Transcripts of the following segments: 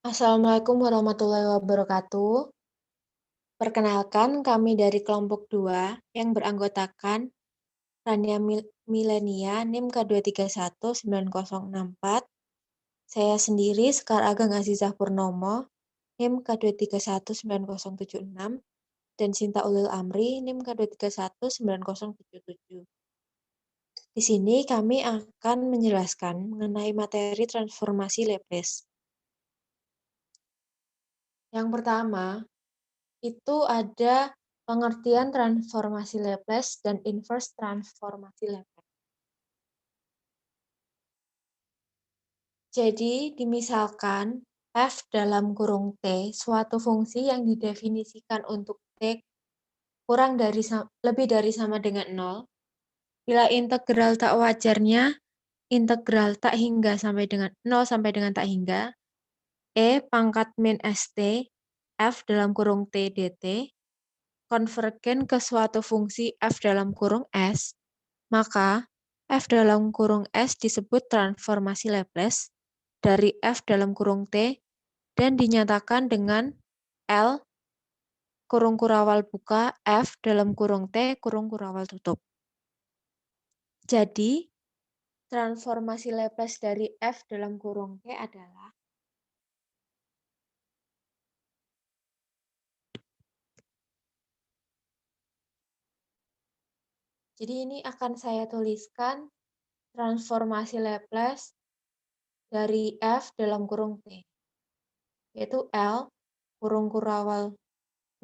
Assalamualaikum warahmatullahi wabarakatuh. Perkenalkan, kami dari kelompok 2 yang beranggotakan Rania Milenia NIM K2319064. Saya sendiri Sekar Ageng Azizah Purnomo NIM K2319076 dan Sinta Ulil Amri NIM K2319077. Di sini kami akan menjelaskan mengenai materi transformasi Laplace. Yang pertama, itu ada pengertian transformasi Laplace dan inverse transformasi Laplace. Jadi, dimisalkan f dalam kurung t suatu fungsi yang didefinisikan untuk t lebih dari sama dengan 0, bila integral tak wajarnya, integral tak hingga sampai dengan 0 sampai dengan tak hingga, e pangkat min st, f dalam kurung t dt, konvergen ke suatu fungsi f dalam kurung s, maka f dalam kurung s disebut transformasi Laplace dari f dalam kurung t dan dinyatakan dengan L kurung kurawal buka f dalam kurung t kurung kurawal tutup. Jadi, transformasi Laplace dari f dalam kurung t adalah jadi ini akan saya tuliskan transformasi Laplace dari f dalam kurung t, yaitu L kurung kurawal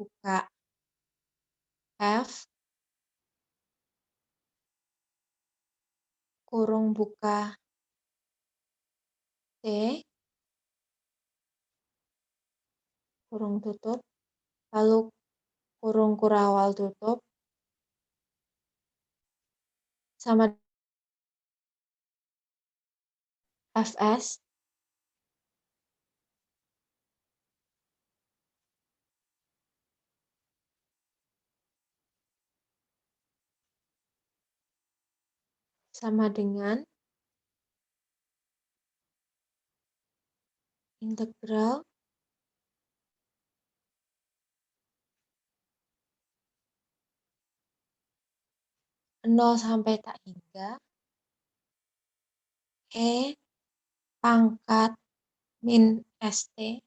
buka F kurung buka T kurung tutup, lalu kurung kurawal tutup sama Fs sama dengan integral nol sampai tak hingga E pangkat min St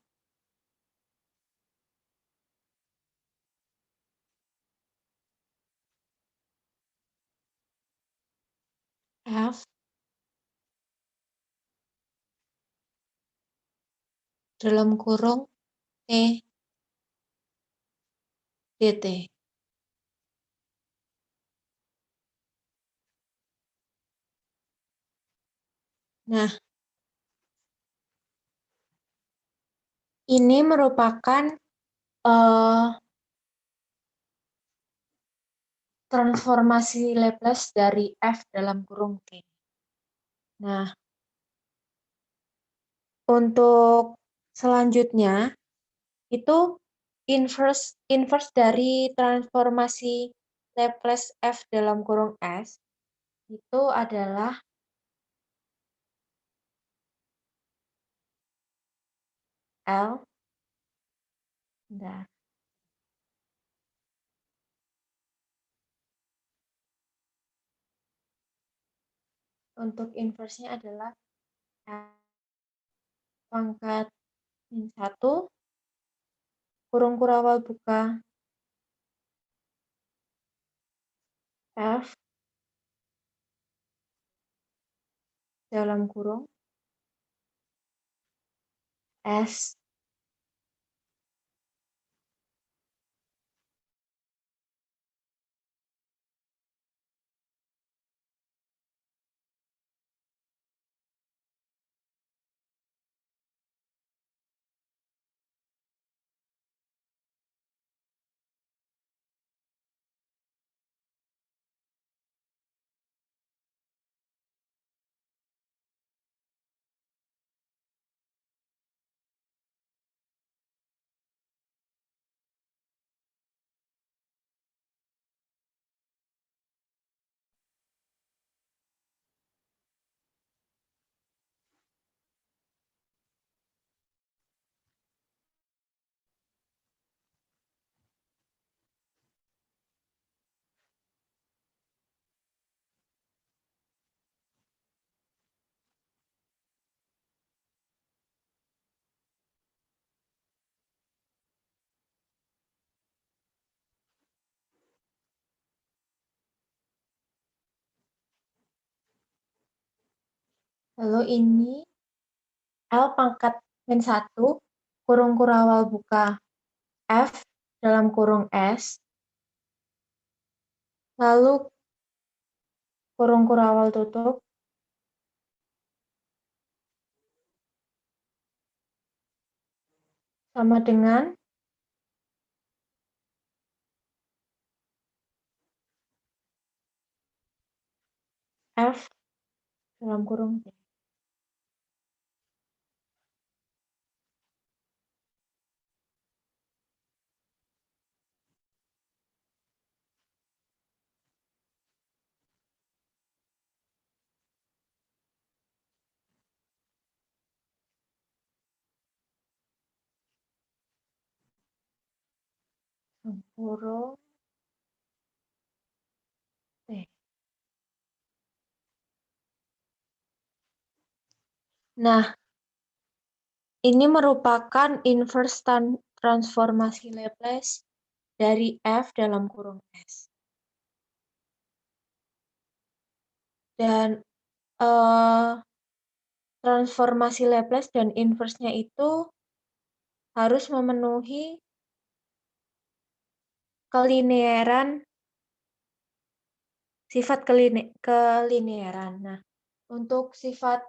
F dalam kurung T dt. Nah, ini merupakan transformasi Laplace dari F dalam kurung T. Nah, untuk selanjutnya itu inverse dari transformasi Laplace F dalam kurung S itu adalah L. Bentar. Untuk inverse-nya adalah L pangkat min 1 kurung kurawal buka F dalam kurung S Lalu ini L pangkat min 1, kurung kurawal buka, F dalam kurung S, lalu kurung kurawal tutup, sama dengan F dalam kurung T. Kurung T. Nah, ini merupakan inverse transformasi Laplace dari F dalam kurung S. Dan transformasi Laplace dan inverse-nya itu harus memenuhi kelinearan, sifat kelinearan. Nah, untuk sifat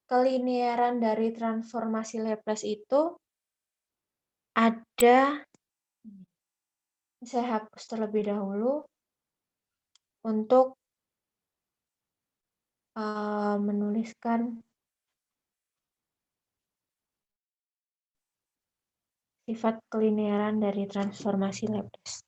kelinearan dari transformasi Laplace itu ada, saya hapus terlebih dahulu untuk menuliskan sifat kelinearan dari transformasi Laplace.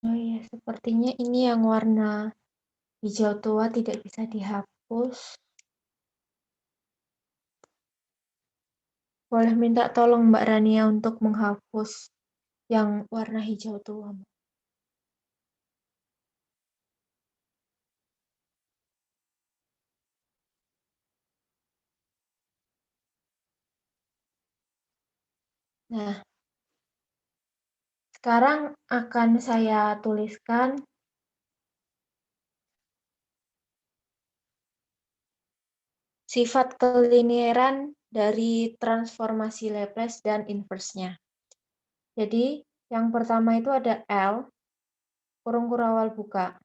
Oh iya, sepertinya ini yang warna hijau tua tidak bisa dihapus. Boleh minta tolong Mbak Rania untuk menghapus yang warna hijau tua. Nah, sekarang akan saya tuliskan sifat kelinearan dari transformasi Laplace dan inverse-nya. Jadi, yang pertama itu ada L, kurung kurawal buka.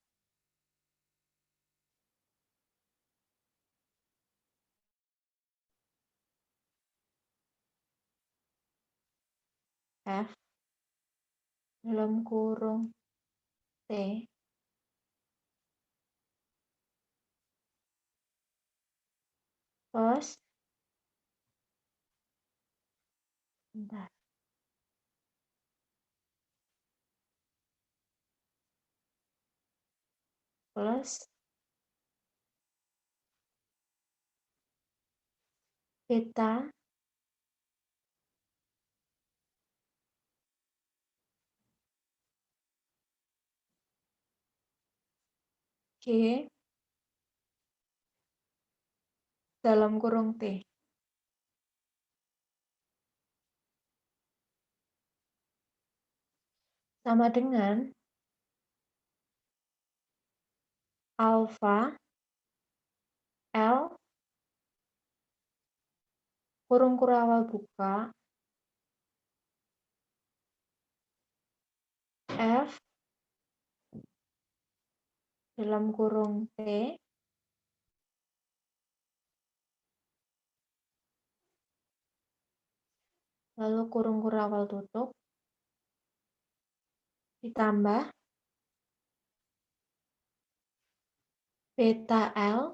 F dalam kurung T plus, bentar, plus beta G dalam kurung T. Sama dengan alfa L kurung kurawal buka F dalam kurung T lalu kurung kurawal tutup ditambah beta L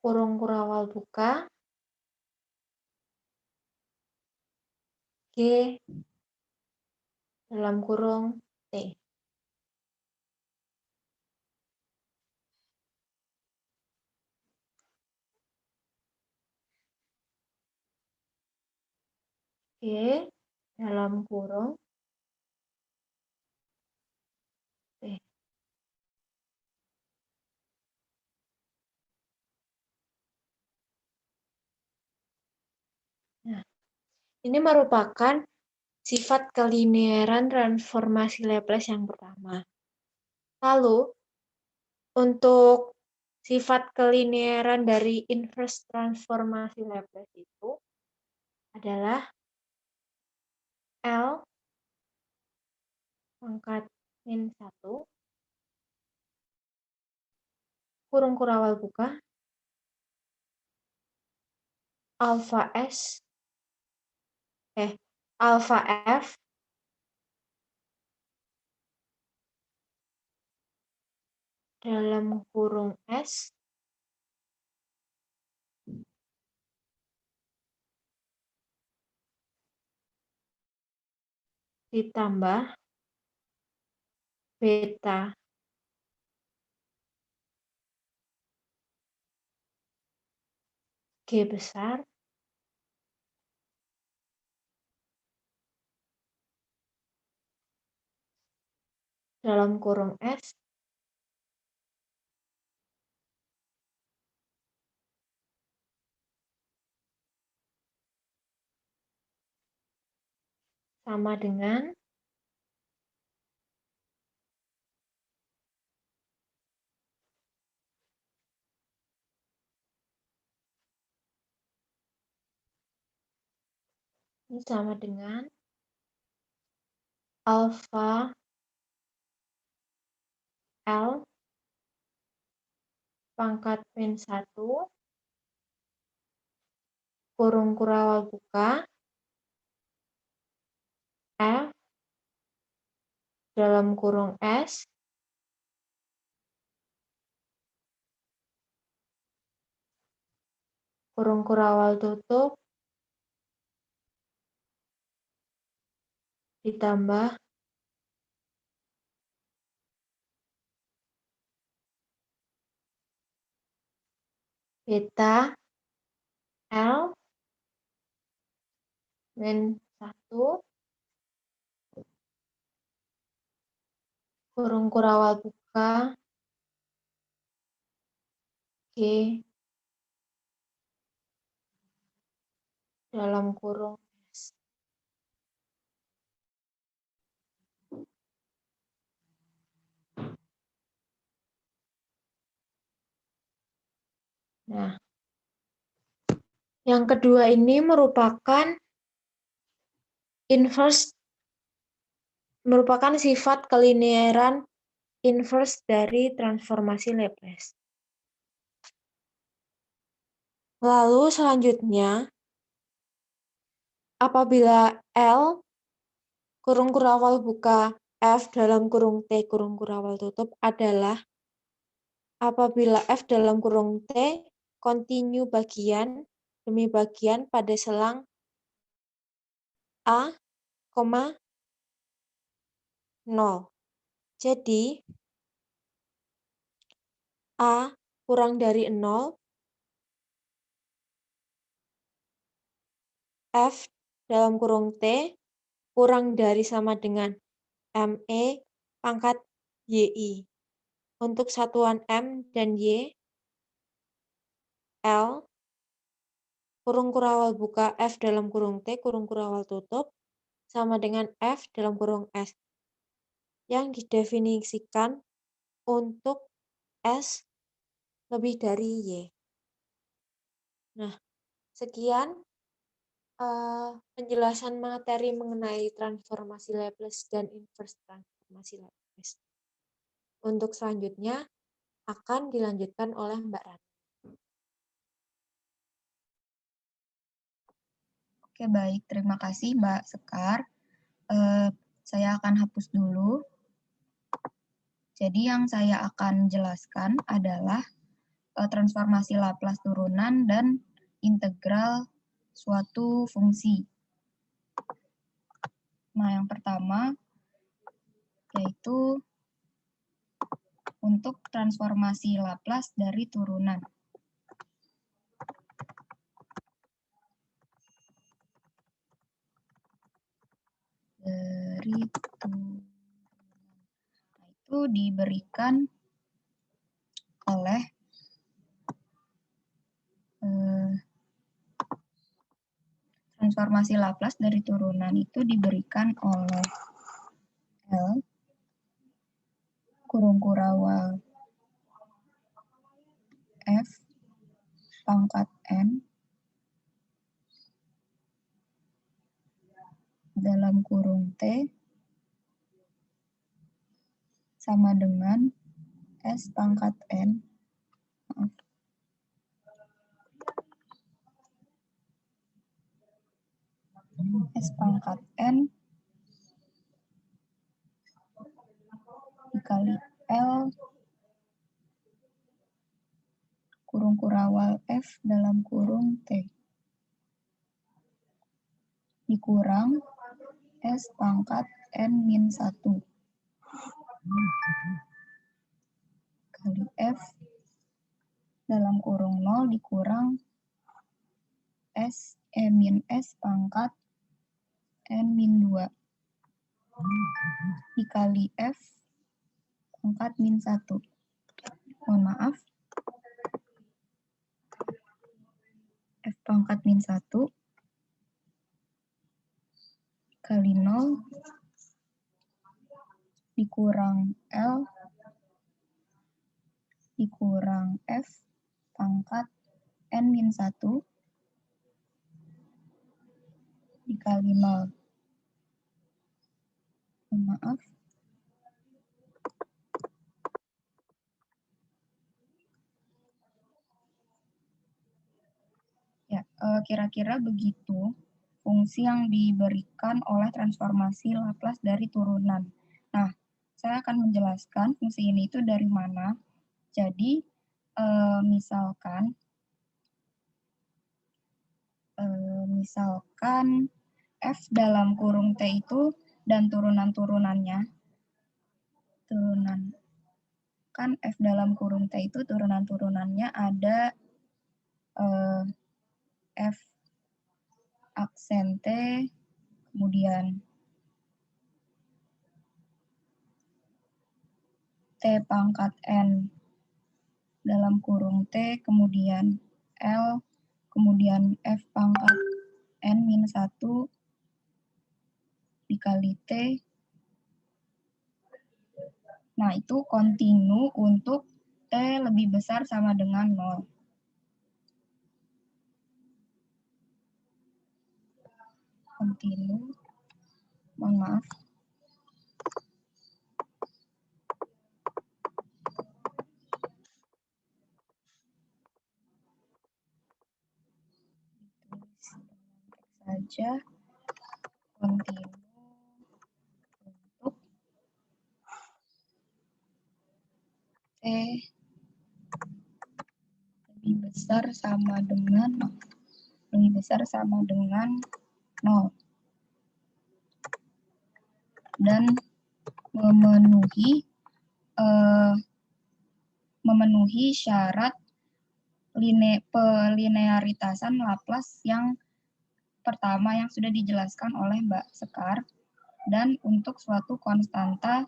kurung kurawal buka G dalam kurung T. G dalam kurung T. Ini merupakan sifat kelinearan transformasi Laplace yang pertama. Lalu, untuk sifat kelinearan dari inverse transformasi Laplace itu adalah L pangkat min 1 kurung kurawal buka alpha F dalam kurung S ditambah beta G besar dalam kurung S sama dengan alpha L pangkat min 1 kurung kurawal buka F dalam kurung S kurung kurawal tutup ditambah beta L min 1 kurung kurawal buka G dalam kurung S. Nah, yang kedua ini merupakan sifat kelinearan inverse dari transformasi Laplace. Lalu selanjutnya, apabila L kurung kurawal buka F dalam kurung T kurung kurawal tutup adalah apabila F dalam kurung T kontinu bagian demi bagian pada selang A, 0. Jadi, A kurang dari 0, F dalam kurung T kurang dari sama dengan ME pangkat YI. Untuk satuan M dan Y, L kurung kurawal buka F dalam kurung T kurung kurawal tutup sama dengan F dalam kurung S yang didefinisikan untuk S lebih dari Y. Nah, sekian penjelasan materi mengenai transformasi Laplace dan inverse transformasi Laplace. Untuk selanjutnya akan dilanjutkan oleh Mbak Rani. Oke, baik. Terima kasih, Mbak Sekar. Saya akan hapus dulu. Jadi yang saya akan jelaskan adalah transformasi Laplace turunan dan integral suatu fungsi. Nah, yang pertama yaitu untuk transformasi Laplace dari turunan. Nah, itu diberikan oleh transformasi Laplace dari turunan itu diberikan oleh L kurung kurawal F pangkat N dalam kurung T sama dengan S pangkat N S pangkat N dikali L kurung kurawal F dalam kurung T dikurang S pangkat N min 1 kali F dalam kurung 0 dikurang S min S pangkat N min 2 dikali F pangkat min 1. Mohon maaf. F pangkat min 1 kali 0 dikurang L dikurang F pangkat N min 1 dikali 0. Mohon maaf. Ya, kira-kira begitu fungsi yang diberikan oleh transformasi Laplace dari turunan. Nah, saya akan menjelaskan fungsi ini itu dari mana. Jadi, misalkan F dalam kurung T itu dan turunan-turunannya, kan F dalam kurung T itu turunan-turunannya ada F aksen T, kemudian T pangkat N dalam kurung T, kemudian L, kemudian F pangkat N min 1 dikali T. Nah, itu kontinu untuk T lebih besar sama dengan 0. Kontinu, mohon maaf. Saja kontinu untuk T lebih besar sama dengan 0 dan memenuhi syarat pelinearitasan Laplace yang pertama yang sudah dijelaskan oleh Mbak Sekar, dan untuk suatu konstanta,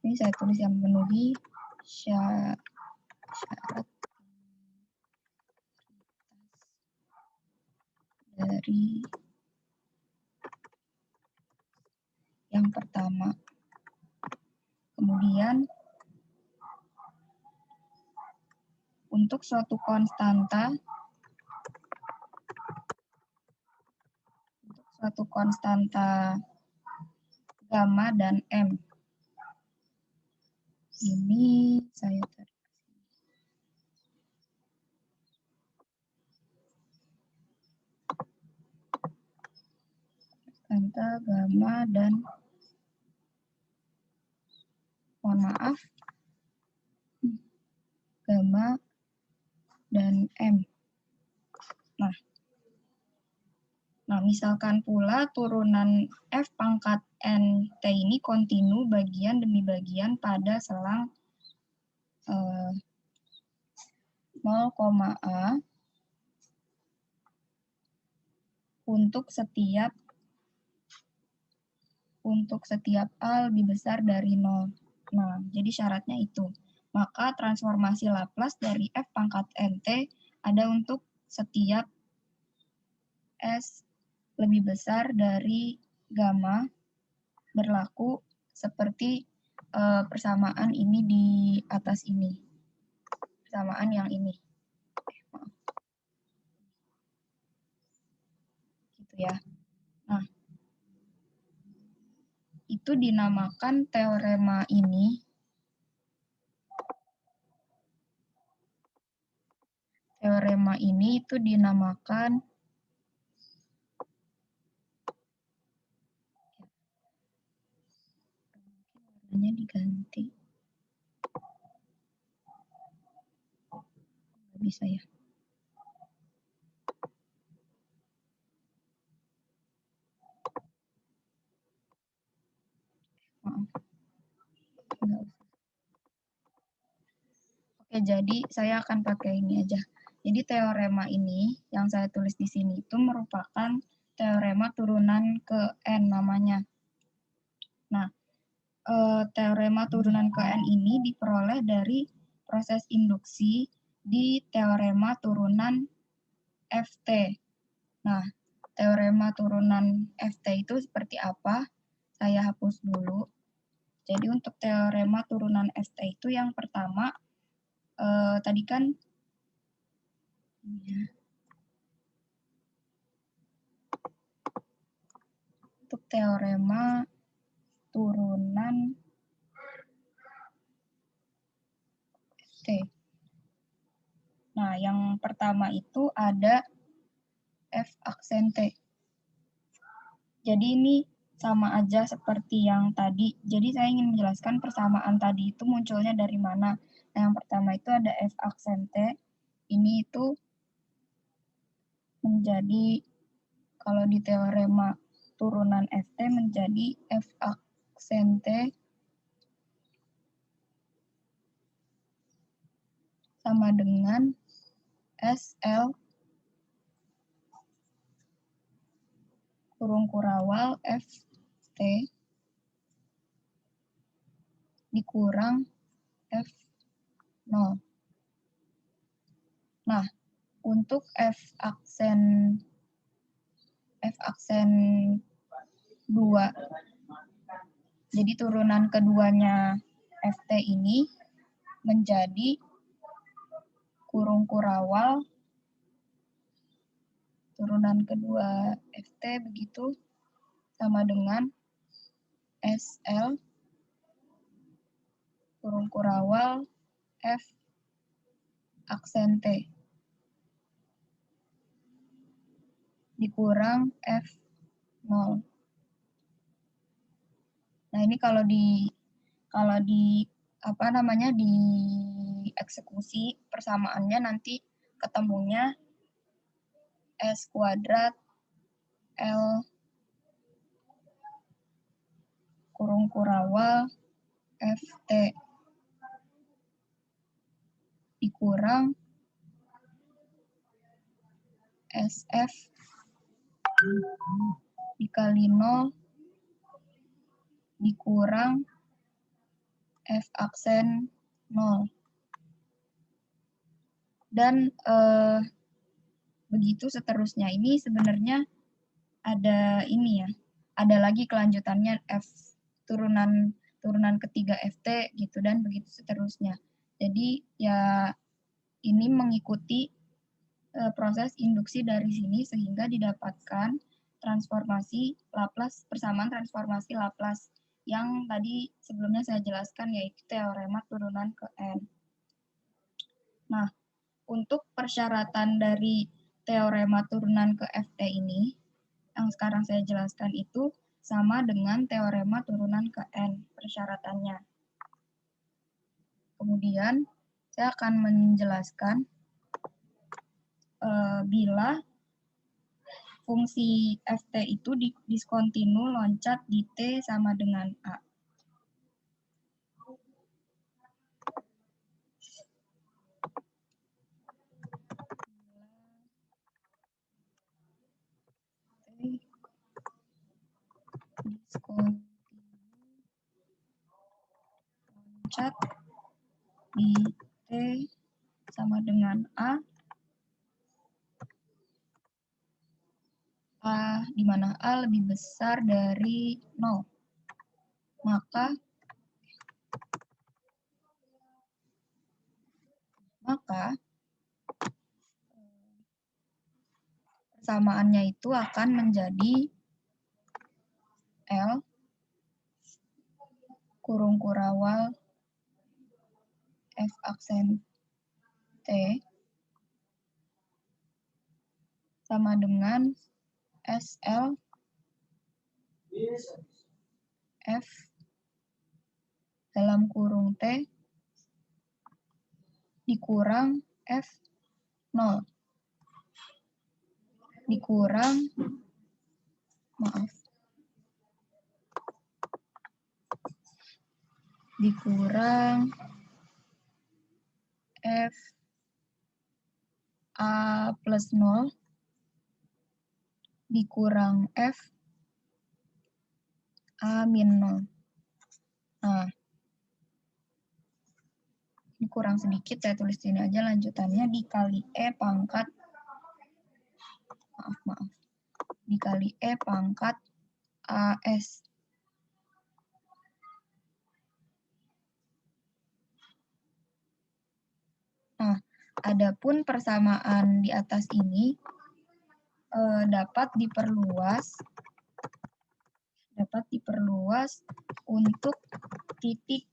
ini saya tulis yang memenuhi syarat dari yang pertama. Kemudian untuk suatu konstanta gamma dan M. Ini saya tarik. Konstanta gamma dan gamma dan M. Nah, misalkan pula turunan F pangkat N T ini kontinu bagian demi bagian pada selang 0,A untuk setiap A lebih besar dari 0. Nah, jadi syaratnya itu. Maka transformasi Laplace dari F pangkat NT ada untuk setiap S lebih besar dari gamma berlaku seperti persamaan ini di atas ini. Persamaan yang ini. Maaf. Gitu ya. Nah, itu dinamakan teorema ini. Teorema ini itu dinamakan warnanya diganti. Nggak bisa ya. Maaf. Nggak usah. Oke, jadi saya akan pakai ini aja. Jadi teorema ini yang saya tulis di sini itu merupakan teorema turunan ke N namanya. Nah, teorema turunan ke N ini diperoleh dari proses induksi di teorema turunan Ft. Nah, teorema turunan Ft itu seperti apa? Saya hapus dulu. Jadi untuk teorema turunan Ft itu yang pertama, tadi kan untuk teorema turunan Ft. Nah, yang pertama itu ada F aksen T. Jadi ini sama aja seperti yang tadi. Jadi saya ingin menjelaskan persamaan tadi itu munculnya dari mana. Nah, yang pertama itu ada F aksen T. Ini itu menjadi, kalau di teorema turunan Ft menjadi F aksen T sama dengan SL kurung kurawal Ft dikurang F0. Nah, untuk F aksen 2, jadi turunan keduanya Ft ini menjadi kurung kurawal turunan kedua Ft begitu sama dengan SL kurung kurawal F aksen T dikurang F0. Nah, ini kalau di eksekusi persamaannya nanti ketemunya S kuadrat L kurung kurawal Ft dikurang SF dikali 0 dikurang F aksen 0. Dan begitu seterusnya. Ini sebenarnya ada ini ya, ada lagi kelanjutannya F turunan ketiga Ft gitu dan begitu seterusnya. Jadi ya ini mengikuti proses induksi dari sini sehingga didapatkan transformasi Laplace, persamaan transformasi Laplace yang tadi sebelumnya saya jelaskan, yaitu teorema turunan ke N. Nah, untuk persyaratan dari teorema turunan ke Ft ini, yang sekarang saya jelaskan itu sama dengan teorema turunan ke N persyaratannya. Kemudian, saya akan menjelaskan bila fungsi Ft itu diskontinu loncat di T sama dengan A. Diskontinu loncat di T sama dengan A di mana A lebih besar dari 0. Maka persamaannya itu akan menjadi L kurung kurawal F aksen T sama dengan SL F dalam kurung T dikurang F0 dikurang F A plus 0 dikurang F A min 0. Nah, ini kurang sedikit, saya tulis sini aja lanjutannya, dikali E pangkat, dikali E pangkat AS. Nah, adapun persamaan di atas ini dapat diperluas untuk titik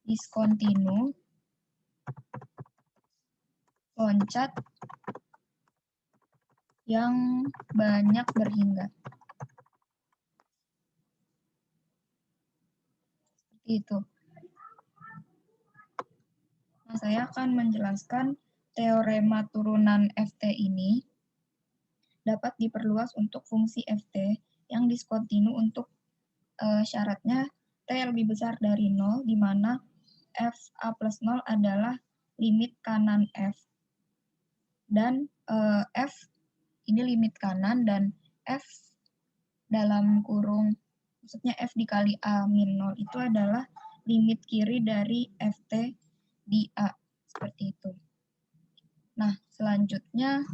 diskontinu loncat yang banyak berhingga. Seperti itu. Nah, saya akan menjelaskan teorema turunan FT ini dapat diperluas untuk fungsi FT yang diskontinu untuk syaratnya T lebih besar dari 0, di mana F A plus 0 adalah limit kanan F. Dan F ini limit kanan dan F dalam kurung, maksudnya F dikali A min 0 itu adalah limit kiri dari FT di A. Seperti itu. Nah, selanjutnya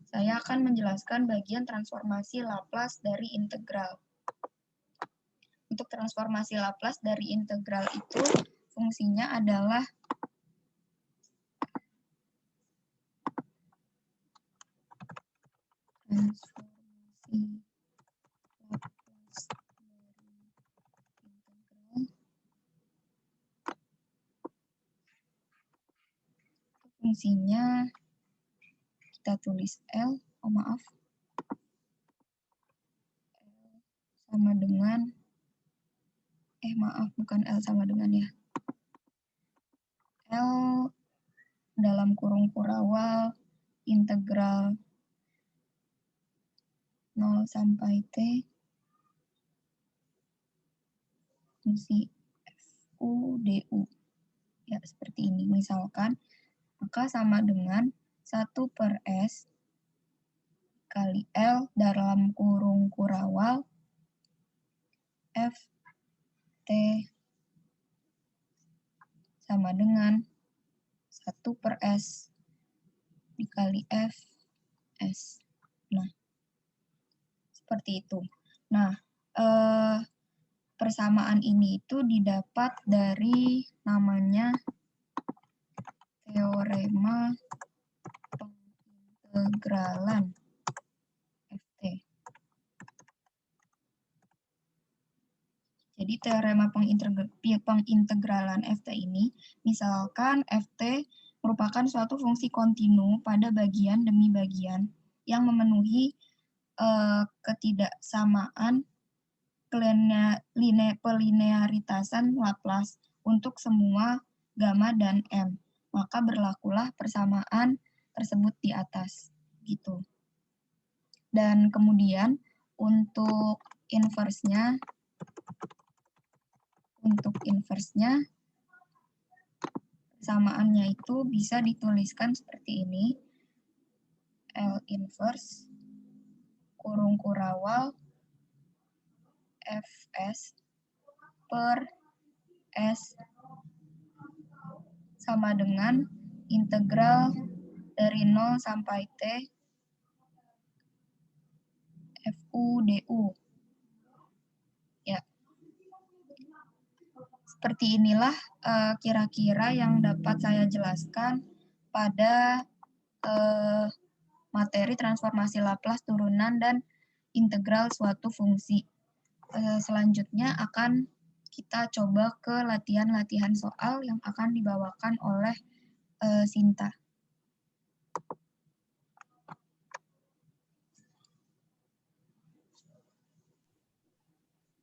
saya akan menjelaskan bagian transformasi Laplace dari integral. Untuk transformasi Laplace dari integral itu fungsinya adalah transformasi Laplace dari integral. Fungsinya kita tulis L, L sama dengan bukan L sama dengan ya. L dalam kurung kurawal integral 0 sampai T fungsi FU DU. Ya, seperti ini. Misalkan, maka sama dengan 1/S kali L dalam kurung kurawal F T sama dengan 1/S dikali F S. Nah, seperti itu. Nah, persamaan ini itu didapat dari namanya teorema pengintegralan FT. Jadi teorema pengintegralan FT ini, misalkan FT merupakan suatu fungsi kontinu pada bagian demi bagian yang memenuhi ketidaksamaan pelinearitasan Laplace untuk semua gamma dan M. Maka berlakulah persamaan tersebut di atas. Gitu. Dan kemudian untuk inverse-nya, persamaannya itu bisa dituliskan seperti ini. L inverse kurung kurawal Fs per S sama dengan integral dari 0 sampai T U, DU. Ya. Seperti inilah kira-kira yang dapat saya jelaskan pada materi transformasi Laplace turunan dan integral suatu fungsi. Selanjutnya akan kita coba ke latihan-latihan soal yang akan dibawakan oleh Sinta.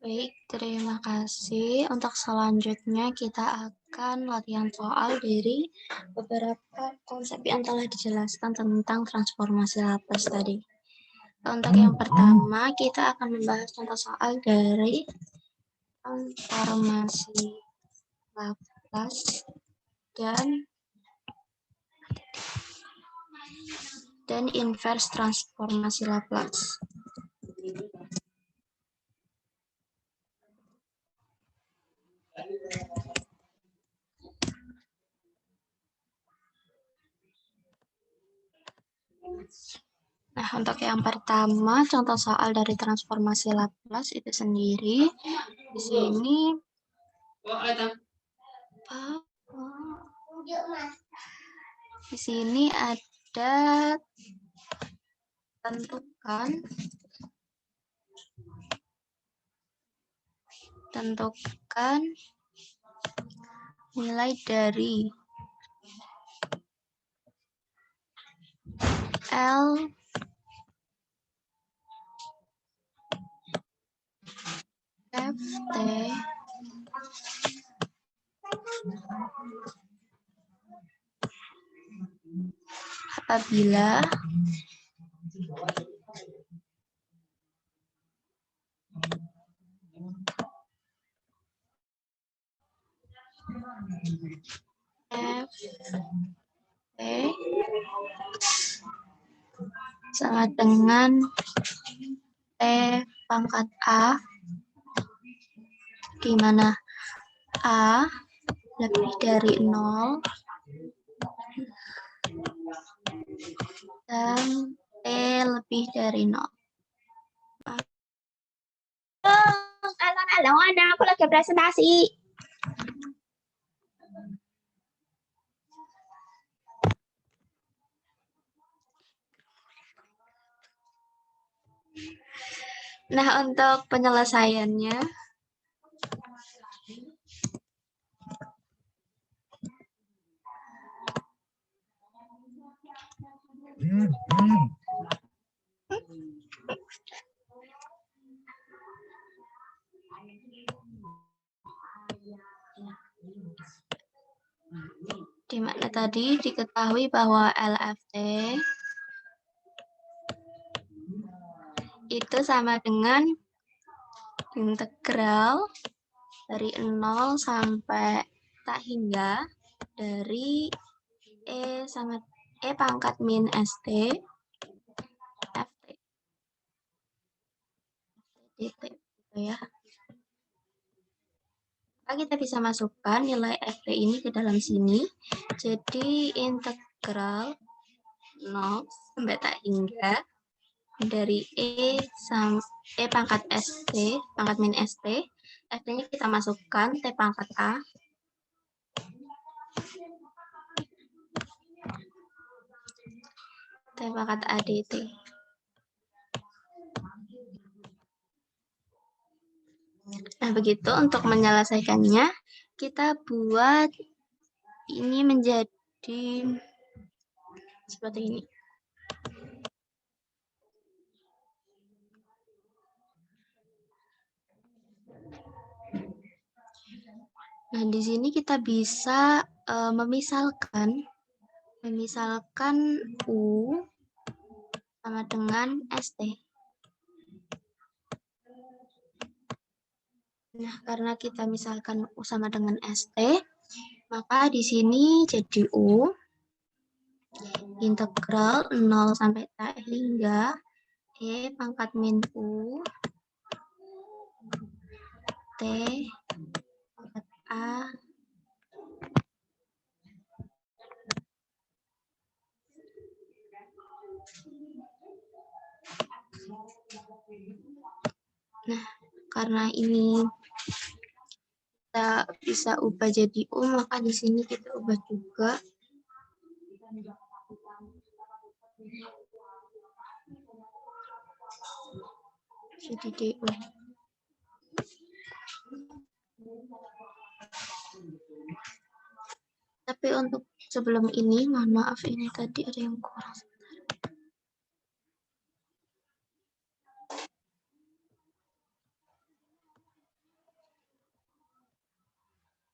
Baik, terima kasih. Untuk selanjutnya kita akan latihan soal dari beberapa konsep yang telah dijelaskan tentang transformasi Laplace tadi. Untuk yang pertama, kita akan membahas contoh soal dari transformasi Laplace dan inverse transformasi Laplace. Nah, untuk yang pertama, contoh soal dari transformasi Laplace itu sendiri. Di sini ada tentukan nilai dari L FT apabila FT sama dengan T pangkat A, di mana A lebih dari 0 dan T lebih dari 0. Halo, aku lagi presentasi. Nah, untuk penyelesaiannya, di mana tadi diketahui bahwa LFT itu sama dengan integral dari 0 sampai tak hingga dari E pangkat min ST FT dt gitu ya. Maka kita bisa masukkan nilai FT ini ke dalam sini. Jadi integral 0 sampai tak hingga dari E pangkat ST, pangkat min ST, FT-nya kita masukkan T pangkat A. T pangkat A dt. Nah, begitu untuk menyelesaikannya, kita buat ini menjadi seperti ini. Nah, di sini kita bisa memisalkan U sama dengan ST. Nah, karena kita misalkan U sama dengan ST, maka di sini jadi U integral 0 sampai tak hingga E pangkat min U T pangkat A Nah, karena ini kita bisa ubah jadi U, maka di sini kita ubah juga. Jadi DU. Tapi untuk sebelum ini, mohon maaf ini tadi ada yang kurang.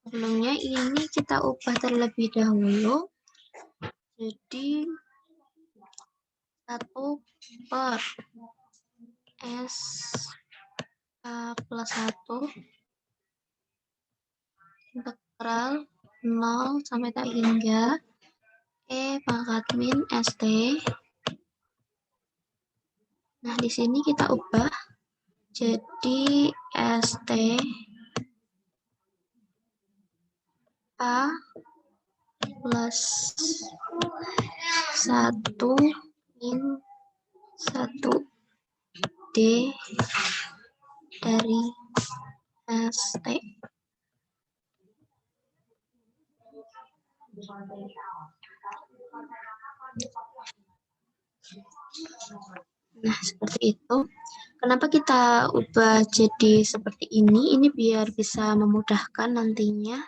Sebelumnya ini kita ubah terlebih dahulu. Jadi 1 per S A plus 1 integral 0 sampai tak hingga E pangkat min ST. Nah, di sini kita ubah jadi ST A plus 1 min 1 D dari ST. Nah, seperti itu. Kenapa kita ubah jadi seperti ini? Ini biar bisa memudahkan nantinya.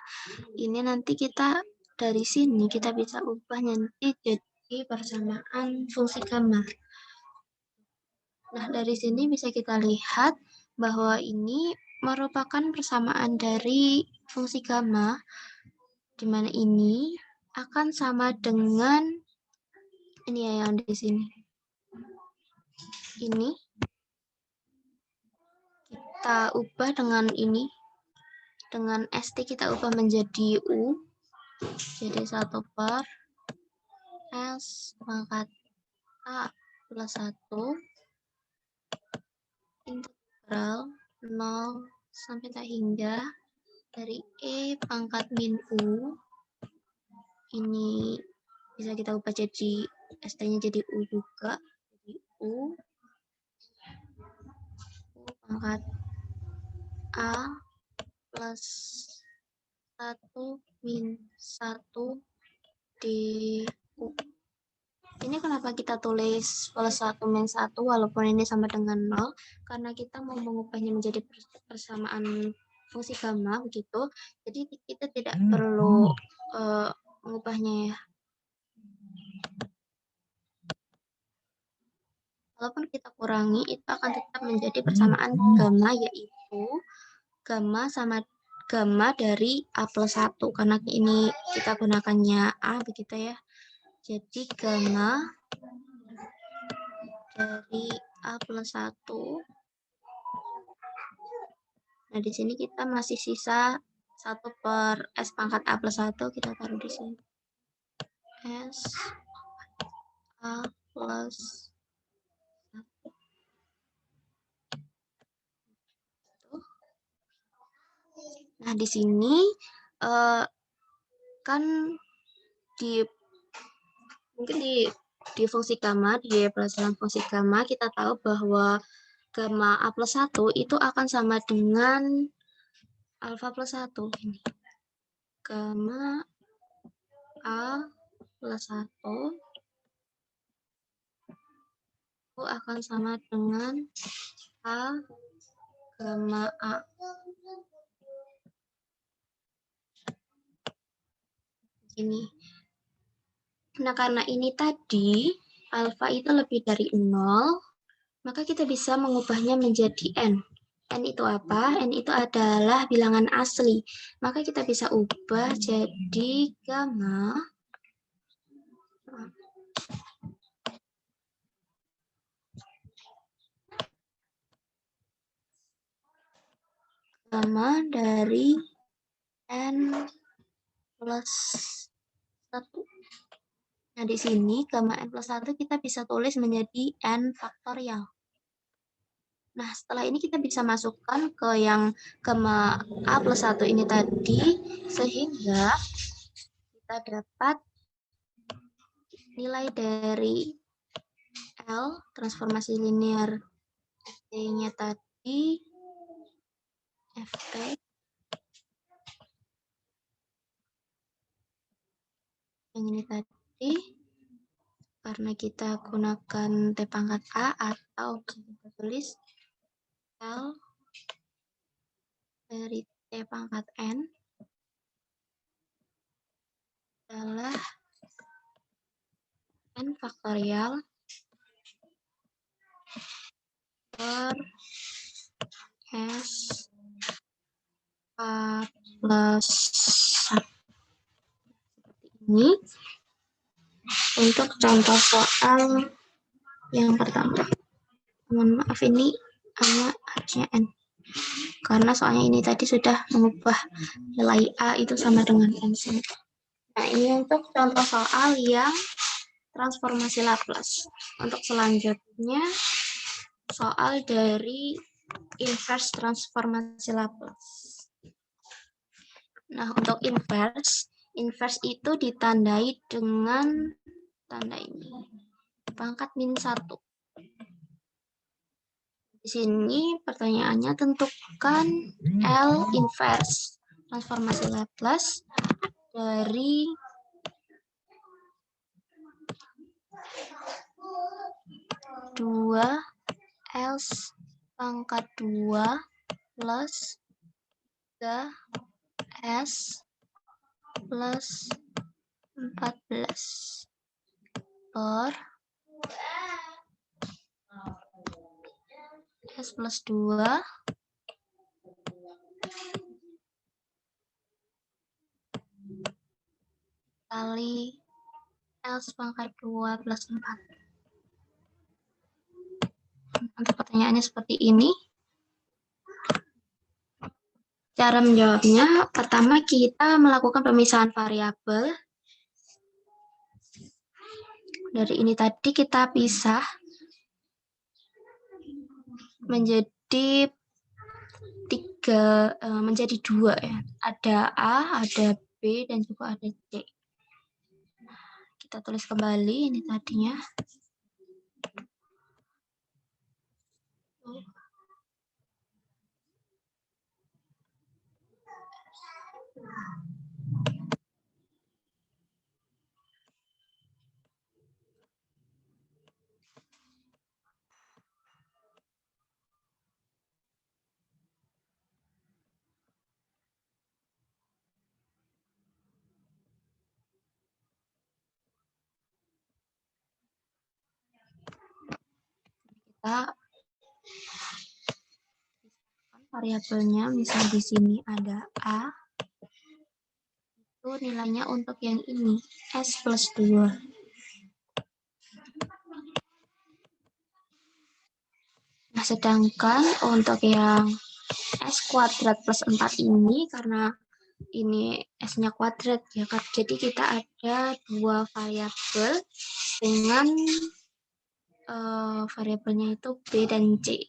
Ini nanti kita dari sini kita bisa ubah nanti jadi persamaan fungsi gamma. Nah, dari sini bisa kita lihat bahwa ini merupakan persamaan dari fungsi gamma, di mana ini akan sama dengan ini ya yang di sini. Ini kita ubah dengan ini, dengan ST kita ubah menjadi U, jadi 1 per S pangkat A plus 1 integral 0 sampai tak hingga dari E pangkat min U. Ini bisa kita ubah jadi ST-nya jadi U juga, jadi U pangkat A plus 1 min 1 DU. Ini kenapa kita tulis plus 1 min 1 walaupun ini sama dengan 0? Karena kita mau mengubahnya menjadi persamaan fungsi gamma, begitu. Jadi kita tidak perlu mengubahnya ya. Walaupun kita kurangi, itu akan tetap menjadi persamaan gamma, yaitu gamma sama gamma dari A plus 1. Karena ini kita gunakannya A, begitu ya. Jadi gamma dari A plus 1. Nah, di sini kita masih sisa 1 per S pangkat A plus 1. Kita taruh di sini. S A plus 1. Nah, di sini kan mungkin di fungsi gamma, di pelajaran fungsi gamma, kita tahu bahwa gamma A plus 1 itu akan sama dengan alfa plus 1. Ini. Gamma A plus 1 itu akan sama dengan A gamma A. Ini. Nah, karena ini tadi alfa itu lebih dari 0, maka kita bisa mengubahnya menjadi N. N itu apa? N itu adalah bilangan asli. Maka kita bisa ubah jadi gamma dari N plus 1. Nah, di sini gamma N plus 1 kita bisa tulis menjadi N faktorial. Nah, setelah ini kita bisa masukkan ke yang gamma A plus 1 ini tadi, sehingga kita dapat nilai dari L, transformasi linear T-nya tadi FT yang ini tadi, karena kita gunakan T pangkat A atau kita tulis L dari T pangkat N adalah N faktorial per S A plus 1. Seperti ini. Untuk contoh soal yang pertama. Mohon maaf, ini harusnya N. Karena soalnya ini tadi sudah mengubah nilai A itu sama dengan N. Nah, ini untuk contoh soal yang transformasi Laplace. Untuk selanjutnya, soal dari inverse transformasi Laplace. Nah, untuk inverse itu ditandai dengan tanda ini, pangkat -1. Di sini pertanyaannya, tentukan L inverse transformasi Laplace dari dua L pangkat 2 plus 3 S plus 14 per S plus 2 kali L pangkat 2 plus 4. Untuk pertanyaannya seperti ini. Cara menjawabnya, pertama kita melakukan pemisahan variabel. Dari ini tadi kita pisah menjadi menjadi 2 ya. Ada A, ada B, dan juga ada C. Kita tulis kembali ini tadinya. Kita variabelnya, misal di sini ada A, itu nilainya untuk yang ini S plus 2. Nah, sedangkan untuk yang S kuadrat plus 4 ini, karena ini S-nya kuadrat ya, jadi kita ada dua variabel dengan variabelnya itu B dan C.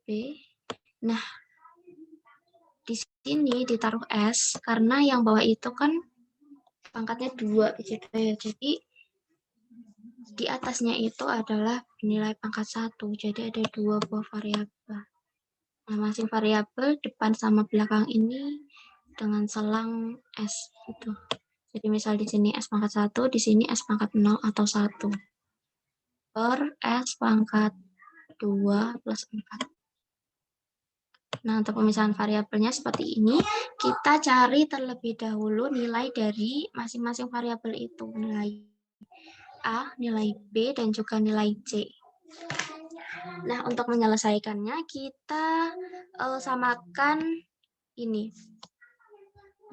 B. Nah, di sini ditaruh S karena yang bawah itu kan pangkatnya 2 gitu ya. Jadi di atasnya itu adalah nilai pangkat 1. Jadi ada dua buah variabel. Nah, masing variabel depan sama belakang ini dengan selang S gitu. Jadi misal di sini S pangkat 1, di sini S pangkat 0 atau 1. Per S pangkat 2 plus 4. Nah, untuk pemisahan variabelnya seperti ini. Kita cari terlebih dahulu nilai dari masing-masing variabel itu. Nilai A, nilai B, dan juga nilai C. Nah, untuk menyelesaikannya, kita samakan ini.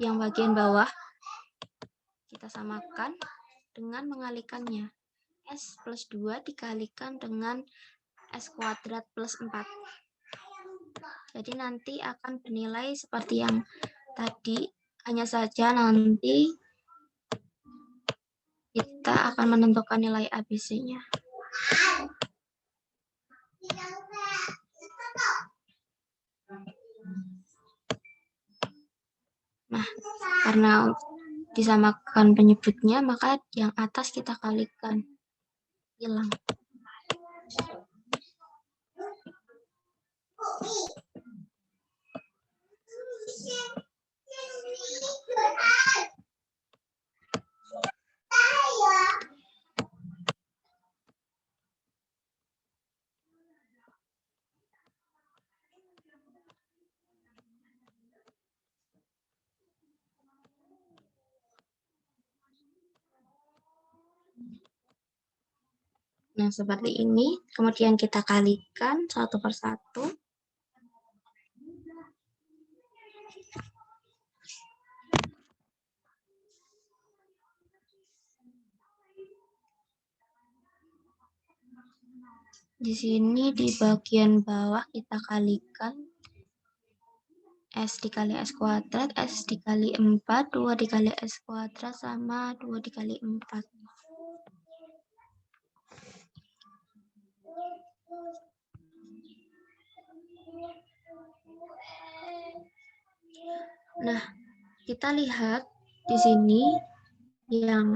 Yang bagian bawah, kita samakan dengan mengalikannya. S plus 2 dikalikan dengan S kuadrat plus 4. Jadi nanti akan bernilai seperti yang tadi, hanya saja nanti kita akan menentukan nilai ABC-nya. Nah, karena disamakan penyebutnya, maka yang atas kita kalikan. Hilang. Nah, seperti ini. Kemudian kita kalikan satu per satu. Di sini di bagian bawah kita kalikan S dikali S kuadrat, S dikali 4, 2 dikali S kuadrat, sama 2 dikali 4. Nah, kita lihat di sini yang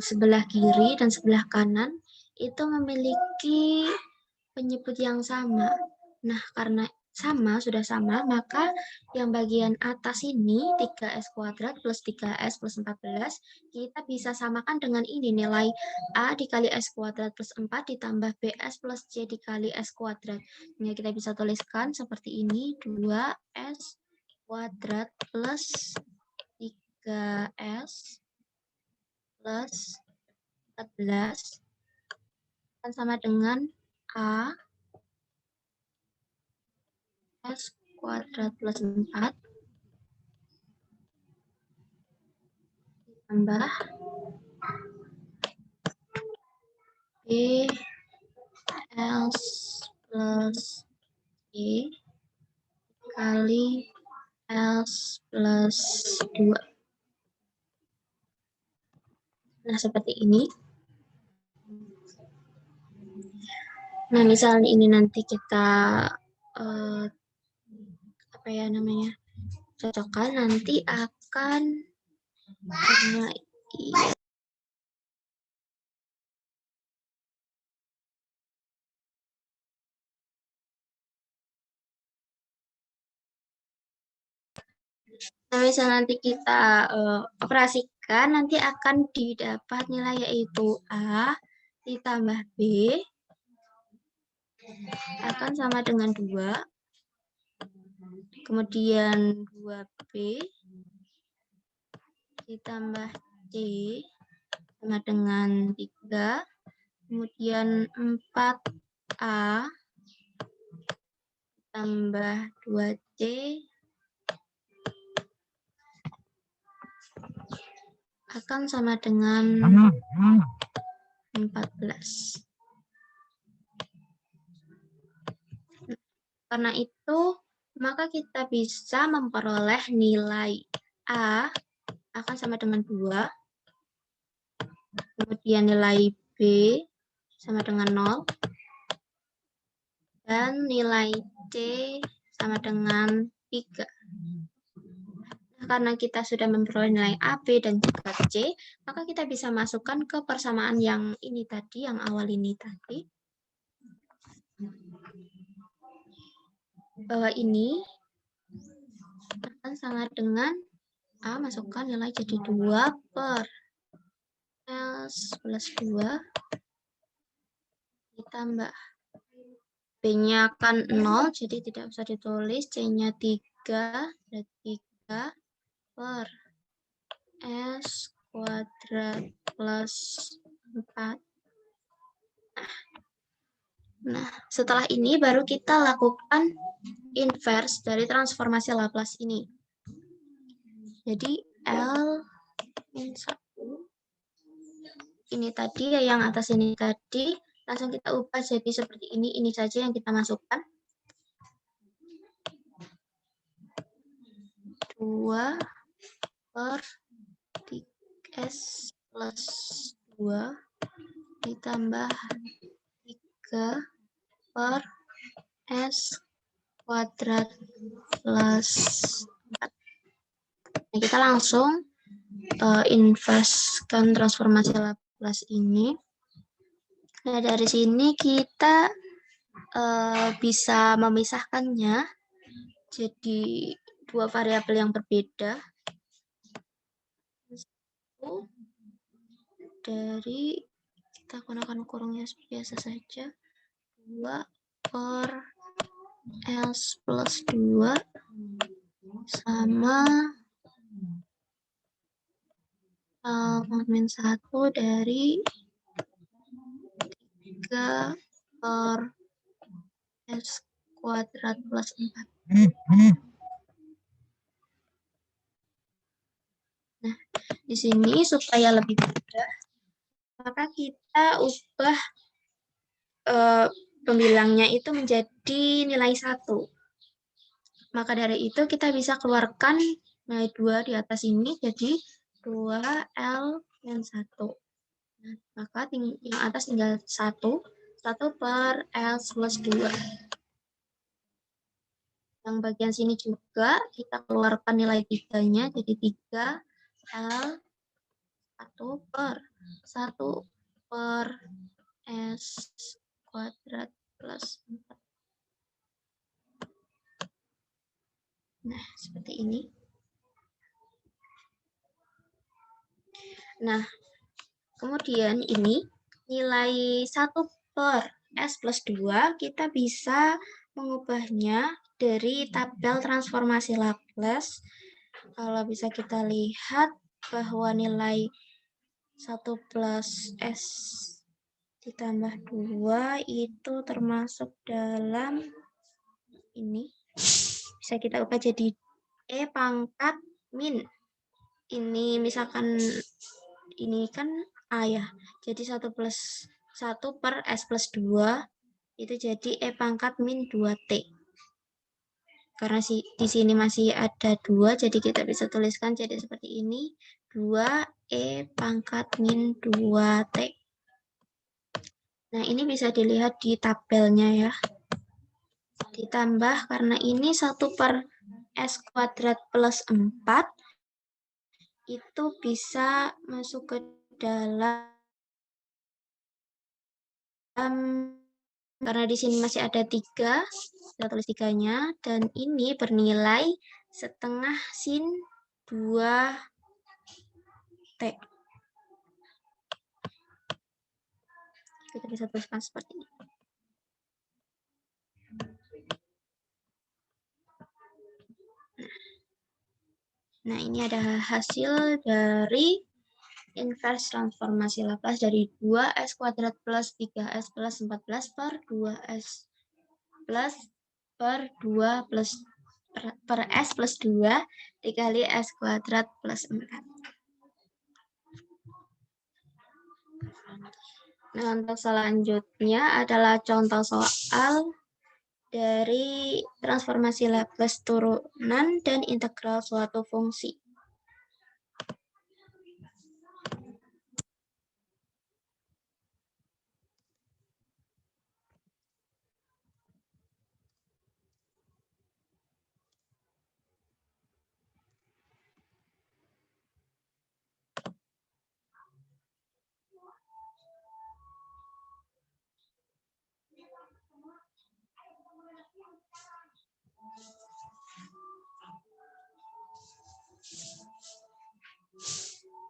sebelah kiri dan sebelah kanan itu memiliki penyebut yang sama. Nah, karena sudah sama, maka yang bagian atas ini 3S kuadrat plus 3S plus 14, kita bisa samakan dengan ini, nilai A dikali S kuadrat plus 4 ditambah BS plus C dikali S kuadrat. Nah, kita bisa tuliskan seperti ini, 2S kuadrat plus 3S plus 14 akan sama dengan A S kuadrat plus 4 ditambah B S plus E kali S plus 2. Nah, seperti ini. Nah, misalnya ini nanti kita cocokkan, nanti akan karena nah, misal nanti kita operasikan, nanti akan didapat nilai yaitu A ditambah B akan sama dengan 2. Kemudian 2B ditambah C sama dengan 3. Kemudian 4A tambah 2C akan sama dengan 14. Karena itu, maka kita bisa memperoleh nilai A akan sama dengan 2. Kemudian nilai B sama dengan 0. Dan nilai C sama dengan 3. Karena kita sudah memperoleh nilai A, B, dan juga C, maka kita bisa masukkan ke persamaan yang ini tadi, yang awal ini tadi. Bahwa ini akan sama dengan A, masukkan nilai jadi 2 per S plus 2 ditambah B-nya akan 0, jadi tidak usah ditulis, C-nya 3, dan 3 per S kuadrat plus 4. Nah, setelah ini baru kita lakukan inverse dari transformasi Laplace ini. Jadi L min 1 ini tadi, yang atas ini tadi, langsung kita ubah jadi seperti ini saja yang kita masukkan. 2 per 3S plus 2 ditambah 3 per S kuadrat plus 4. Nah, kita langsung inversekan transformasi Laplace ini. Nah, dari sini kita bisa memisahkannya jadi dua variabel yang berbeda. Dari kita gunakan kurungnya biasa saja, 2 per S plus 2 sama min 1 dari 3 per S kuadrat plus 4. Nah, di sini supaya lebih mudah, maka kita ubah pembilangnya itu menjadi nilai 1. Maka dari itu kita bisa keluarkan nilai 2 di atas ini jadi 2L min 1. Nah, maka yang atas tinggal 1 per L plus 2. Yang bagian sini juga kita keluarkan nilai 3-nya jadi 3L 1 per S kuadrat plus 4. Nah, seperti ini. Nah, kemudian ini nilai 1 per S plus 2 kita bisa mengubahnya dari tabel transformasi Laplace. Kalau bisa kita lihat bahwa nilai 1 plus S ditambah 2 itu termasuk dalam ini. Bisa kita ubah jadi E pangkat min. Ini misalkan ini kan A ya. Jadi 1 per S plus 2 itu jadi E pangkat min 2T. Karena di sini masih ada 2, jadi kita bisa tuliskan jadi seperti ini. 2E pangkat min 2T. Nah, ini bisa dilihat di tabelnya ya. Ditambah karena ini 1 per S kuadrat plus 4, itu bisa masuk ke dalam, karena di sini masih ada 3, kita tulis 3-nya, dan ini bernilai setengah sin 2T. Kita bisa tuliskan seperti ini. Nah, ini ada hasil dari inverse transformasi Laplace dari 2S kuadrat plus 3S plus 14 per 2S plus per 2 plus per S plus 2 dikali S kuadrat plus 4. Nah, untuk selanjutnya adalah contoh soal dari transformasi Laplace turunan dan integral suatu fungsi.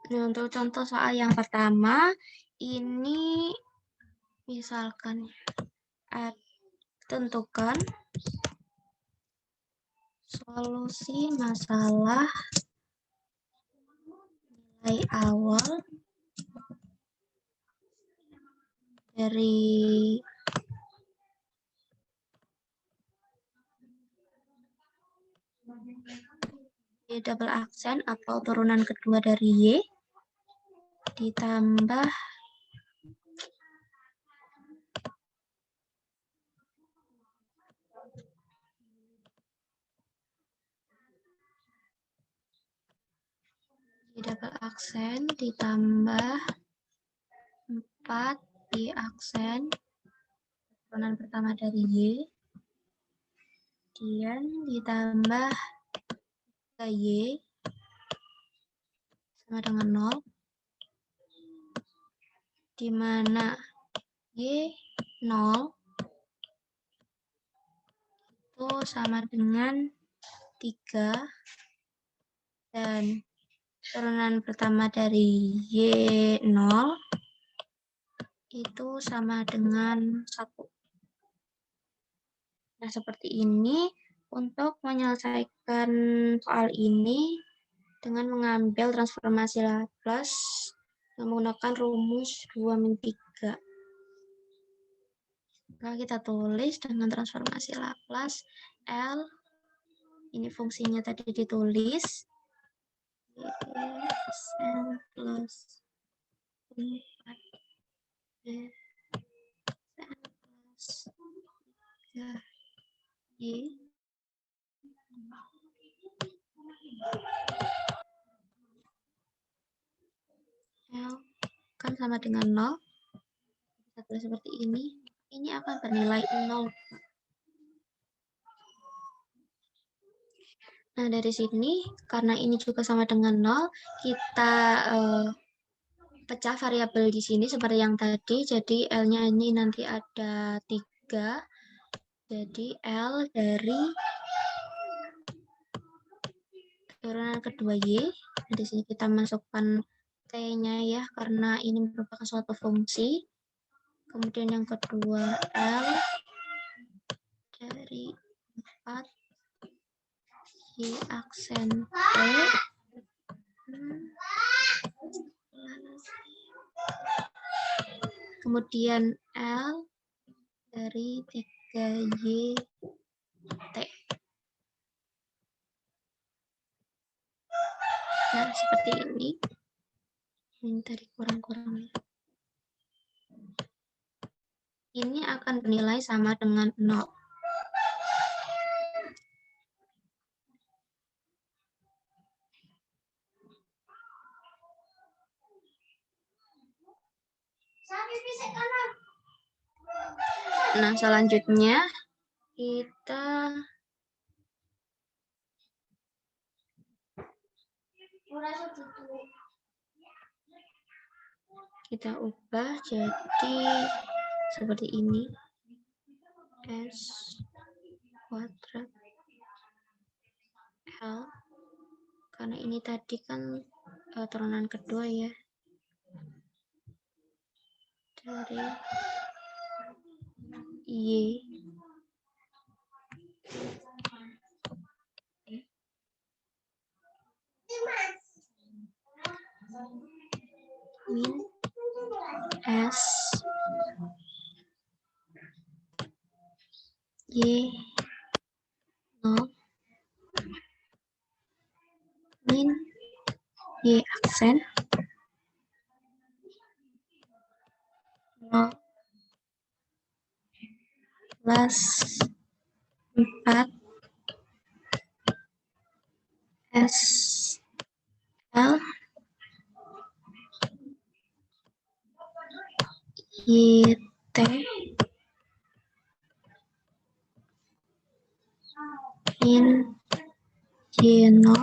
Nah, untuk contoh soal yang pertama, ini misalkan tentukan solusi masalah nilai awal dari Y double aksen atau turunan kedua dari Y ditambah Y double aksen ditambah 4 Y aksen turunan pertama dari Y, kemudian ditambah Y sama dengan 0, di mana Y 0 itu sama dengan 3, dan turunan pertama dari Y 0 itu sama dengan 1. Nah, seperti ini untuk menyelesaikan soal ini dengan mengambil transformasi Laplace menggunakan rumus 2-3. Maka kita tulis dengan transformasi Laplace L. Ini fungsinya tadi ditulis. N plus 4 N plus 3Y L kan sama dengan 0. Kita tulis seperti ini. Ini akan bernilai 0. Nah, dari sini, karena ini juga sama dengan 0, kita pecah variabel di sini seperti yang tadi. Jadi, L-nya ini nanti ada 3. Jadi, L dari turunan kedua Y. Di sini kita masukkan T-nya ya, karena ini merupakan suatu fungsi. Kemudian yang kedua, L dari 4 Y aksen T. Kemudian L dari 3Y T. Nah, seperti ini. Ini tadi kurang-kurangnya. Ini akan bernilai sama dengan 0. Nah, selanjutnya kita ubah jadi seperti ini. S kuadrat L. Karena ini tadi kan turunan kedua ya. Dari Y. Min S Y 0 min Y aksen 0 plus 4 S L Y T min Y 0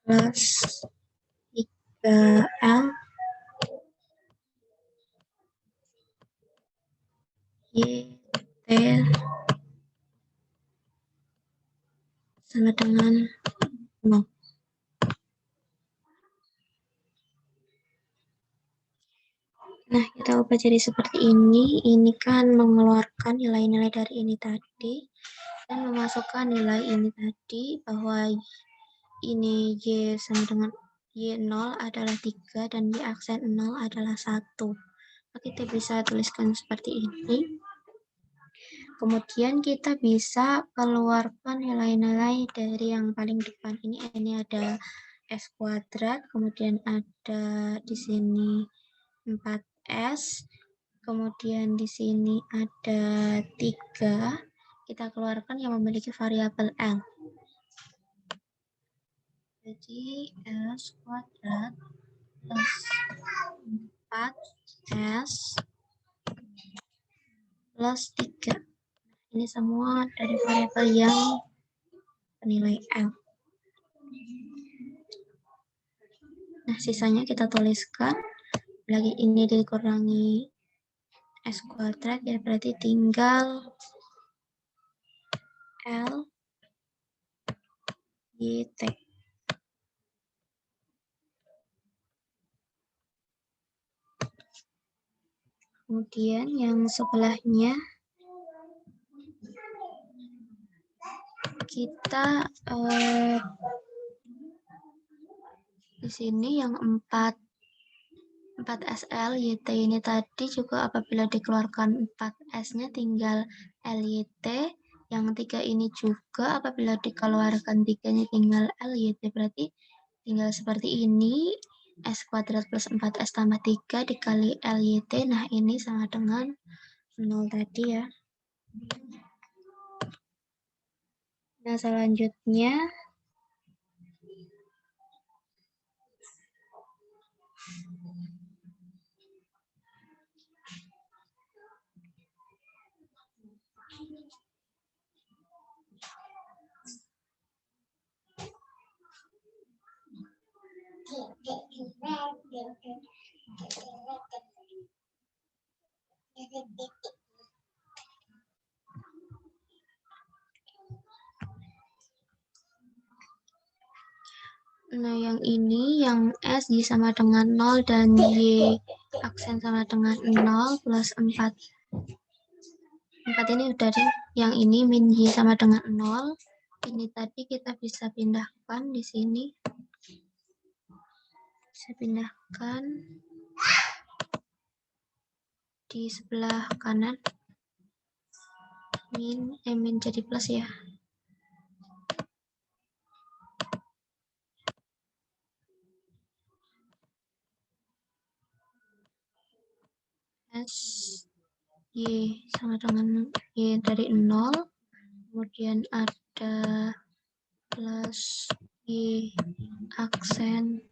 plus 3L Y T sama dengan 0. Nah, kita ubah jadi seperti ini. Ini kan mengeluarkan nilai-nilai dari ini tadi dan memasukkan nilai ini tadi, bahwa ini Y sama dengan Y0 adalah 3 dan Y aksen 0 adalah 1. Kita bisa tuliskan seperti ini. Kemudian kita bisa keluarkan nilai-nilai dari yang paling depan ini. Ini ada S kuadrat, kemudian ada di sini 4S, kemudian di sini ada 3. Kita keluarkan yang memiliki variabel L. Jadi S kuadrat plus 4S plus 3. Ini semua dari variabel yang bernilai L. Nah, sisanya kita tuliskan. Lagi ini dikurangi S kuadrat, ya berarti tinggal L Y T. Kemudian yang sebelahnya kita di sini yang 4 4SL YT ini tadi juga apabila dikeluarkan 4S-nya tinggal LYT. Yang 3 ini juga apabila dikeluarkan 3-nya tinggal LYT. Berarti tinggal seperti ini. S kuadrat plus 4S tambah 3 dikali LYT. Nah, ini sama dengan 0 tadi ya. Nah, selanjutnya yang ini, yang S Y sama dengan 0 dan Y aksen sama dengan 0 plus 4. 4 ini udah deh. Yang ini min Y sama dengan 0. Ini tadi kita bisa pindahkan di sini. Bisa pindahkan di sebelah kanan. Min jadi plus ya. S Y sama dengan Y dari 0, kemudian ada plus Y aksen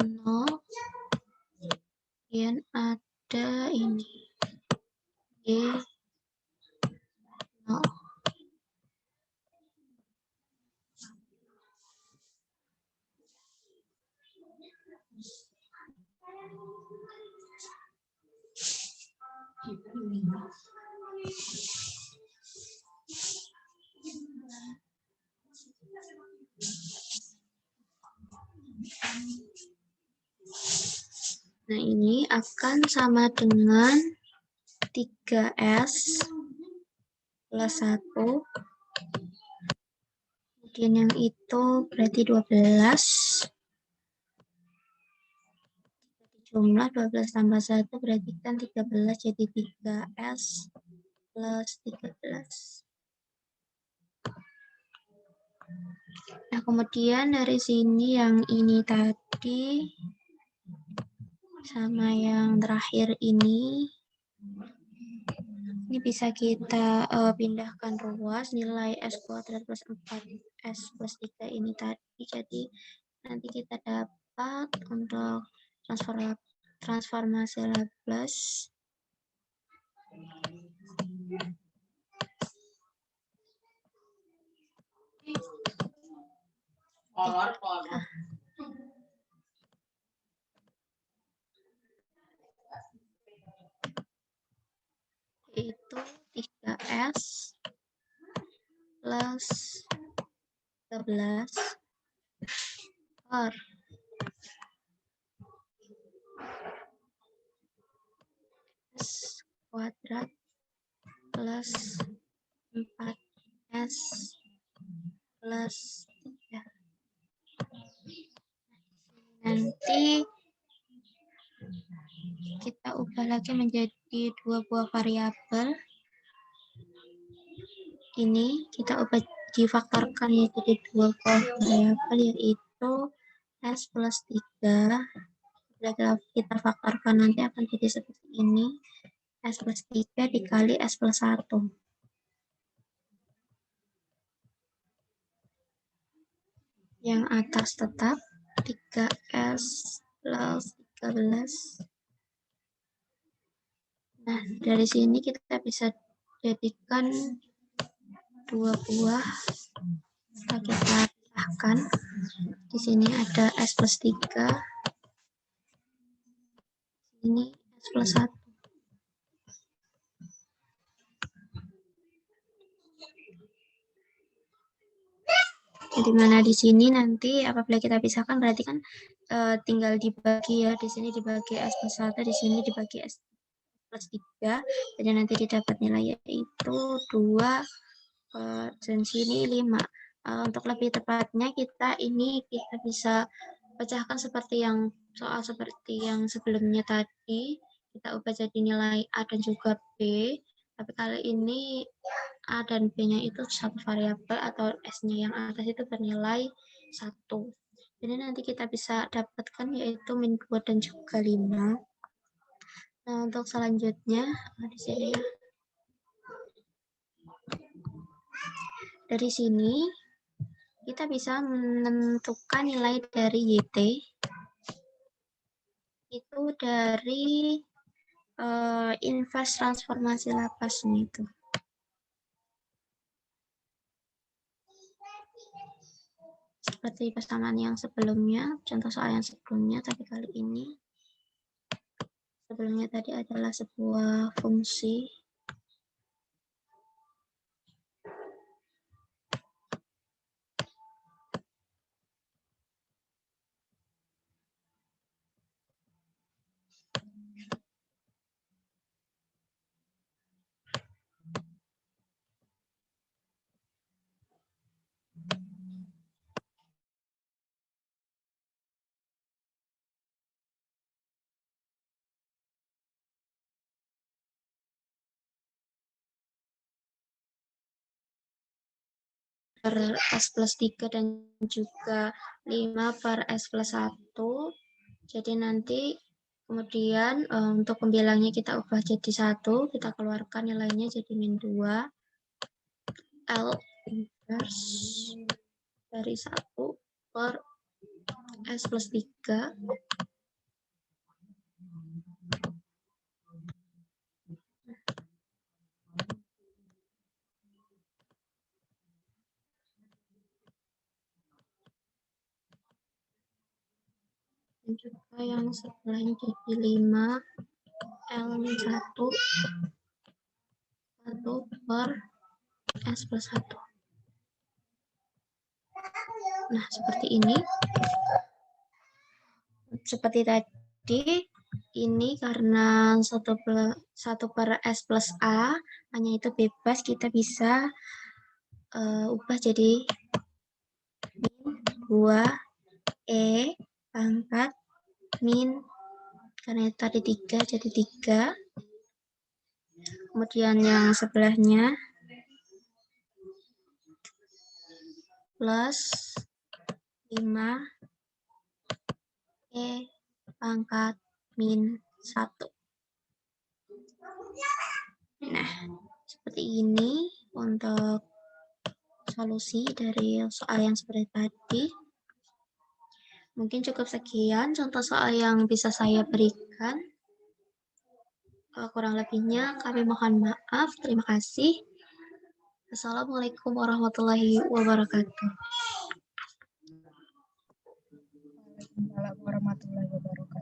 0, kemudian ada ini Y 0. Nah, ini akan sama dengan 3S plus 1. Kemudian yang itu berarti 12. Jumlah 12 tambah 1 berarti kan 13, jadi 3S plus 13. Nah, kemudian dari sini yang ini tadi sama yang terakhir ini bisa kita pindahkan ruas nilai S kuadrat plus 4S plus 3 ini tadi. Jadi nanti kita dapat untuk transformasi Laplace itu 3S plus 13 per S kuadrat plus 4S plus 3. Nanti kita ubah lagi menjadi dua buah variabel. Ini kita ubah difaktorkan ya jadi dua buah variabel, yaitu S plus 3. Bila kita faktorkan nanti akan jadi seperti ini. S plus 3 dikali S plus 1. Yang atas tetap 3S plus 13. Nah, dari sini kita bisa jadikan dua buah. Kita pisahkan. Di sini ada S plus 3. Ini S plus 1. Jadi mana di sini nanti apabila kita pisahkan berarti kan tinggal dibagi ya. Di sini dibagi S plus 1, di sini dibagi S plus 3. Jadi nanti didapat nilai yaitu 2 dan sini 5. Untuk lebih tepatnya kita bisa pecahkan seperti yang soal seperti yang sebelumnya tadi, kita ubah jadi nilai A dan juga B, tapi kali ini A dan B-nya itu satu variabel atau S-nya yang atas itu bernilai 1. Jadi nanti kita bisa dapatkan yaitu min 2 dan juga 5. Nah, untuk selanjutnya di sini ya. Dari sini kita bisa menentukan nilai dari YT itu dari inverse transformasi Laplace itu. Seperti persamaan yang sebelumnya, contoh soal yang sebelumnya, tapi kali ini sebelumnya tadi adalah sebuah fungsi. Per S plus 3 dan juga 5 per S plus 1. Jadi nanti kemudian untuk pembilangnya kita ubah jadi 1, kita keluarkan nilainya jadi min 2. L inverse dari 1 per S plus 3. Dan juga yang sebelahnya jadi 5 L min 1 per S plus 1. Nah, seperti ini. Seperti tadi, ini karena 1 per S plus A, hanya itu bebas, kita bisa ubah jadi min 2 E pangkat min, karena tadi 3 jadi 3. Kemudian yang sebelahnya plus 5 E pangkat min 1. Nah, seperti ini untuk solusi dari soal yang seperti tadi. Mungkin cukup sekian contoh soal yang bisa saya berikan. Kurang lebihnya kami mohon maaf. Terima kasih. Assalamualaikum warahmatullahi wabarakatuh. Waalaikumsalam warahmatullahi wabarakatuh.